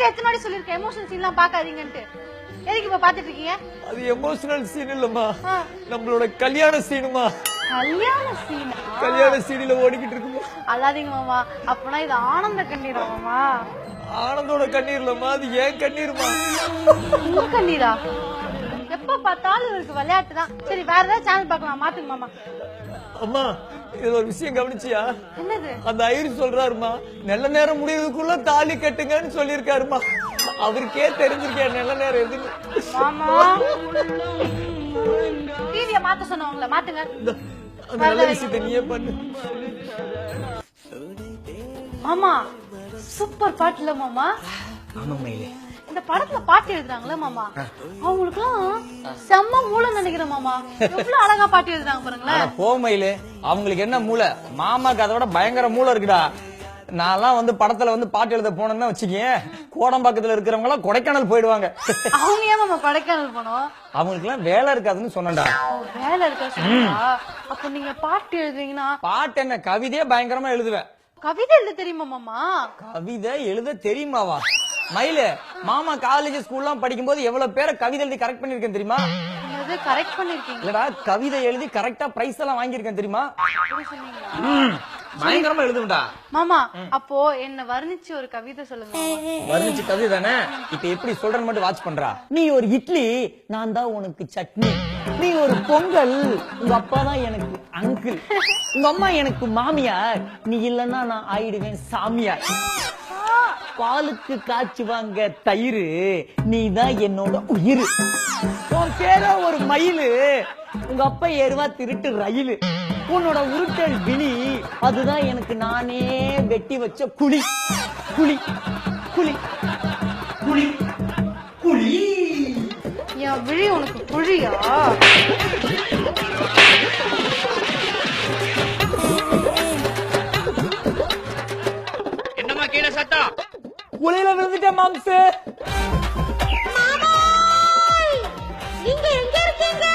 உங்ககிட்ட எத்தனை வாட்டி சொல்லிருக்கேன் எமோஷனல் சீன்லாம் பாக்காதீங்கன்ட்டு. எதுக்கு இப்ப பாத்துட்டு இருக்கீங்க? அது எமோஷனல் சீன் இல்லம்மா, நம்மளோட கல்யாண சீனுமா. கல்யாண சீனா? கல்யாண சீனில ஓடிக்கிட்டு இருக்குமா. அல்லாதீங்க மாமா, அப்பனா இது ஆனந்த கண்ணீரா மாமா? ஆனந்தோட கண்ணீர் இல்லம்மா, அது ஏன் கண்ணீருமா. உங்க கண்ணீரா? எப்ப பார்த்தாலும் இவருக்கு விளையாட்டு தான். சரி வேற ஏதாவது சேனல் பார்க்கலாம், மாத்துங்க மாமா. அம்மா இது ஒரு விஷயம் கவனிச்சியா? என்னது? அந்த ஐயர் சொல்றாருமா, நல்ல நேரம் முடியறதுக்குள்ள தாலி கட்டுங்கன்னு சொல்லிருக்காருமா. அவருக்கே தெரிஞ்சிருக்கேன் நல்ல நேரம் எதுன்னு. மாமா டிவியை மாத்த சொன்னவங்கள மாத்துங்க. நல்ல விஷயத்தை நீயே பண்ணு. மாமா சூப்பர் பாட்டுல மாமா. ஆமா மயிலே, இந்த படத்துல பாட்டு எழுதுறாங்களே மாமா, அவங்களுக்குலாம் செம்ம மூளை நினைக்கிறேன் மாமா. எவ்வளவு அழகா பாட்டு எழுதுறாங்க பாருங்களேன். கோமையில அவங்களுக்கு என்ன மூளை, மாமாக்கு அதை விட பயங்கர மூளை இருக்குடா. நான்லாம் வந்து படத்துல வந்து பாட்டு எழுத போனேன்னு வச்சுக்கேன், கோடம்பாக்கத்துல இருக்கிறவங்க எல்லாம் கொடைக்கானல் போயிடுவாங்க. அவங்க ஏன் மாமா கொடைக்கானல் போனோம்? அவங்களுக்கு எல்லாம் வேலை இருக்காதுன்னு சொன்னேன்டா. வேலை இருக்கா சொன்னா? அப்ப நீங்க பாட்டு எழுதுறீங்கன்னா பாட்டு என்ன, கவிதையே பயங்கரமா எழுதுவேன். கவிதை எழுத தெரியுமா மாமா? கவிதை எழுத தெரியுமாவா? மயில மாமா காலேஜ் ஸ்கூல்லாம் படிக்கும் போது எவ்வளவு பேரை கவிதை எழுதி கரெக்ட் பண்ணிருக்கேன் தெரியுமா? கரெக்ட் பண்ணிருக்கீங்க? இல்லடா, கவிதை எழுதி கரெக்டா பிரைஸ் எல்லாம் வாங்கியிருக்கேன் தெரியுமா? பயங்கரமா எழுதுடா மாமா. அப்போ என்ன வர்ணிச்சு ஒரு கவிதை சொல்லுங்க. வர்ணிச்சு கவிதை தானே, இப்ப எப்படி சொல்றேன்னு மட்டும் வாட்ச் பண்றா. நீ ஒரு இட்லி, நான் தான் உனக்கு சட்னி. நீ ஒரு பொங்கல், உங்க அப்பா தான் எனக்கு அங்கிள். உங்க அம்மா எனக்கு மாமியார், நீ இல்லன்னா நான் ஆயிடுவேன் சாமியார். பாலுக்கு காய்ச்சுவாங்க தயிர், நீ தான் என்னோட உயிர். உன் பேரோ ஒரு மயிலு, உங்க அப்பா ஏறுவா திருட்டு ரயிலு. உன்னோட உருட்டல் விழி, அதுதான் எனக்கு நானே வெட்டி வச்ச குழி. குழி குழி குழி குழி. என் விழி உனக்கு குழியா? என்னமா கீழே சத்தம்? குழியில விழுந்துட்டேன் மாம்சு. நீங்க எங்க இருக்கீங்க?